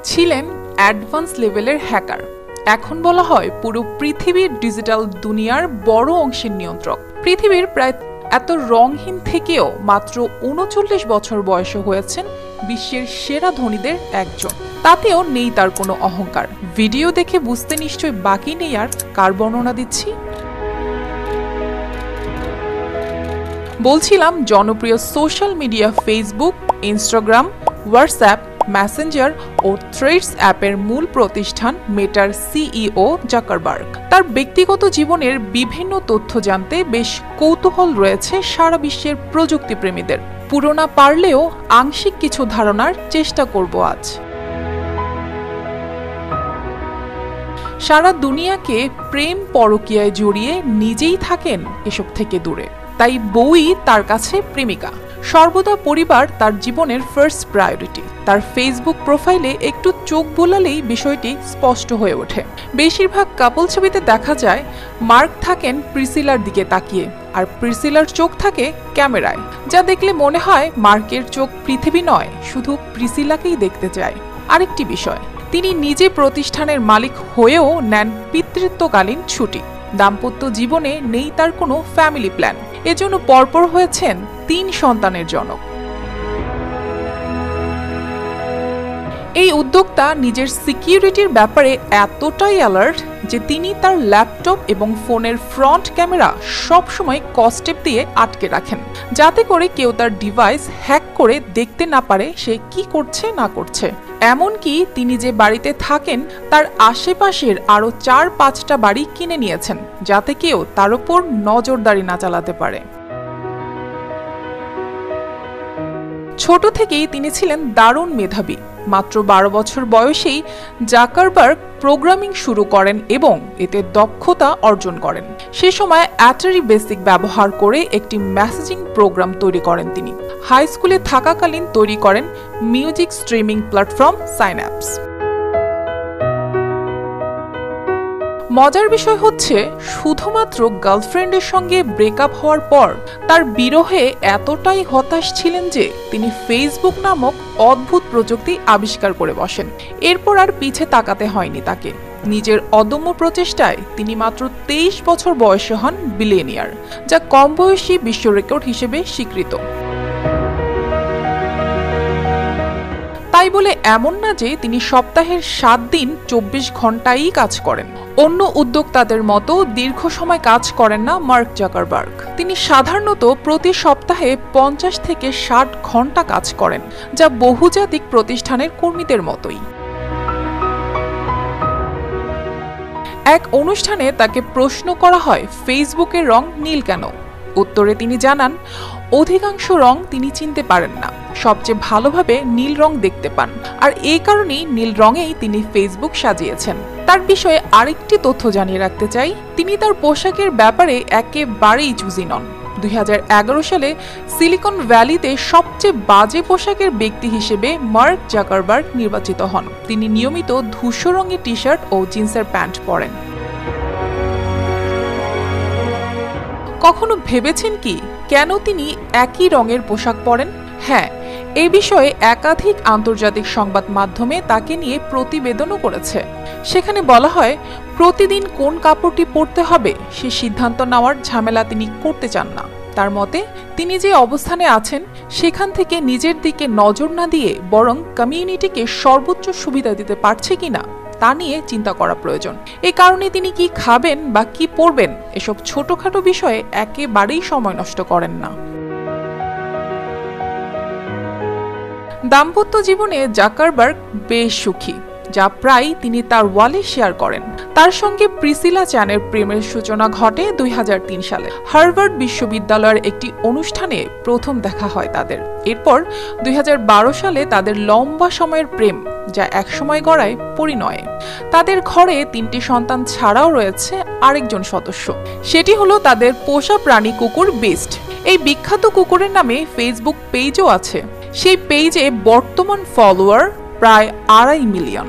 ছিলেন অ্যাডভান্স লেভেলের হ্যাকার। এখন বলা হয় পুরো পৃথিবীর ডিজিটাল দুনিয়ার বড় অংশের নিয়ন্ত্রক। পৃথিবীর প্রায় এত রংহীন থেকেও মাত্র ৩৯ বছর বয়সে হয়েছেন বিশ্বের সেরা ধনীদের একজন। তাতেও নেই তার কোনো অহংকার। ভিডিও দেখে বুঝতে নিশ্চয় বাকি নেই আর কার বর্ণনা দিচ্ছি। বলছিলাম জনপ্রিয় social media Facebook, Instagram, WhatsApp, Messenger ও থ্রেডস অ্যাপের মূল প্রতিষ্ঠান মেটার সিইও জাকারবার্গ। তার ব্যক্তিগত জীবনের বিভিন্ন তথ্য জানতে বেশ কৌতূহল রয়েছে সারা বিশ্বের প্রযুক্তিপ্রেমীদের। পুরো না পারলেও আংশিক কিছু ধারণার চেষ্টা করব আজ। সারা দুনিয়াকে প্রেম পরকীয়ায় জড়িয়ে নিজেই থাকেন এসব থেকে দূরে, তাই বউই তার কাছে প্রেমিকা। সর্বদা পরিবার তার জীবনের ফার্স্ট প্রায়োরিটি। তার ফেসবুক প্রোফাইলে একটু চোখ বোলালেই বিষয়টি স্পষ্ট হয়ে ওঠে। বেশিরভাগ কাপল ছবিতে দেখা যায় মার্ক থাকেন প্রিসিলার দিকে তাকিয়ে, আর প্রিসিলার চোখ থাকে ক্যামেরায়, যা দেখলে মনে হয় মার্কের চোখ পৃথিবী নয়, শুধু প্রিসিলাকেই দেখতে চায়। আরেকটি বিষয়, তিনি নিজে প্রতিষ্ঠানের মালিক হয়েও নেন পিতৃত্বকালীন ছুটি। দাম্পত্য জীবনে নেই তার কোনো ফ্যামিলি প্ল্যান, এজন্য পরপর হয়েছেন ৩ সন্তানের জনক। এই উদ্যোক্তা নিজের সিকিউরিটির ব্যাপারে এতটাই অ্যালার্ট যে তিনি তার ল্যাপটপ এবং ফোনের ফ্রন্ট ক্যামেরা সবসময় কস্টেপ দিয়ে আটকে রাখেন, যাতে করে কেউ তার ডিভাইস হ্যাক করে দেখতে না পারে সে কি করছে না করছে। এমনকি তিনি যে বাড়িতে থাকেন তার আশেপাশের আরও ৪-৫টা বাড়ি কিনে নিয়েছেন, যাতে কেউ তার উপর নজরদারি না চালাতে পারে। ছোট থেকেই তিনি ছিলেন দারুণ মেধাবী। মাত্র ১২ বছর বয়সেই জাকারবার্গ প্রোগ্রামিং শুরু করেন এবং এতে দক্ষতা অর্জন করেন। সে সময় অ্যাটারি বেসিক ব্যবহার করে একটি মেসেজিং প্রোগ্রাম তৈরি করেন তিনি। হাই স্কুলে থাকাকালীন তৈরি করেন মিউজিক স্ট্রিমিং প্ল্যাটফর্ম সাইন্যাপস। মজার বিষয় হচ্ছে, শুধুমাত্র গার্লফ্রেন্ডের সঙ্গে ব্রেকআপ হওয়ার পর তার বিরহে এতটাই হতাশ ছিলেন যে তিনি ফেসবুক নামক অদ্ভুত প্রযুক্তি আবিষ্কার করে বসেন। এরপর আর পিছে তাকাতে হয়নি তাকে। নিজের অদম্য প্রচেষ্টায় তিনি মাত্র ২৩ বছর বয়সে হন বিলিয়নিয়ার, যা কম বয়সী বিশ্ব রেকর্ড হিসেবে স্বীকৃত। তাই বলে এমন না যে তিনি সপ্তাহের ৭ দিন ২৪ ঘন্টাই কাজ করেন। অন্য উদ্যোক্তাদের মতো দীর্ঘ সময় কাজ করেন না মার্ক জাকারবার্গ। তিনি সাধারণত প্রতি সপ্তাহে ৫০ থেকে ৬০ ঘন্টা কাজ করেন, যা বহুজাতিক প্রতিষ্ঠানের কর্মীদের মতোই। এক অনুষ্ঠানে তাকে প্রশ্ন করা হয় ফেসবুকের রং নীল কেন। উত্তরে তিনি জানান, অধিকাংশ রং তিনি চিনতে পারেন না, সবচেয়ে ভালোভাবে নীল রং দেখতে পান, আর এই কারণেই নীল রঙেই তিনি ফেসবুক সাজিয়েছেন। তার বিষয়ে আরেকটি তথ্য জানিয়ে রাখতে চাই, তিনি তার পোশাকের ব্যাপারে একেবারেই চুজি নন। ২০১১ সালে সিলিকন ভ্যালিতে সবচেয়ে বাজে পোশাকের ব্যক্তি হিসেবে মার্ক জাকারবার্গ নির্বাচিত হন। তিনি নিয়মিত ধূসর রঙের টি শার্ট ও জিন্সের প্যান্ট পরেন। কখনো ভেবেছেন কি কেন তিনি একই রঙের পোশাক পরেন? হ্যাঁ, এই বিষয়ে একাধিক আন্তর্জাতিক সংবাদ মাধ্যমে তাকে নিয়ে প্রতিবেদনও করেছে। সেখানে বলা হয়, প্রতিদিন কোন কাপড়টি পরতে হবে সে সিদ্ধান্ত নেওয়ার ঝামেলা তিনি করতে চান না। তার মতে, তিনি যে অবস্থানে আছেন সেখান থেকে নিজের দিকে নজর না দিয়ে বরং কমিউনিটিকে সর্বোচ্চ সুবিধা দিতে পারছে কিনা তা নিয়ে চিন্তা করা প্রয়োজন। এই কারণে তিনি কি খাবেন বা কি পরবেন এসব ছোটখাটো বিষয়ে একেবারেই সময় নষ্ট করেন না। দাম্পত্য জীবনে জাকারবার্গ বেশ সুখী, যা প্রায় তিনি তার ওয়ালে শেয়ার করেন। তার সঙ্গে প্রিসিলা চ্যানের প্রেমের সূচনা ঘটে ২০০৩ সালে। হার্ভার্ড বিশ্ববিদ্যালয়ের একটি অনুষ্ঠানে প্রথম দেখা হয় তাদের। এরপর ২০১২ সালে তাদের লম্বা সময়ের প্রেম, যা একসময় গড়ায় পরিণয়ে। তাদের ঘরে ৩টি সন্তান ছাড়াও রয়েছে আরেকজন সদস্য, সেটি হলো তাদের পোষা প্রাণী কুকুর বেস্ট। এই বিখ্যাত কুকুরের নামে ফেসবুক পেজও আছে। সেই পেজে বর্তমান ফলোয়ার প্রায় ২.৫ মিলিয়ন।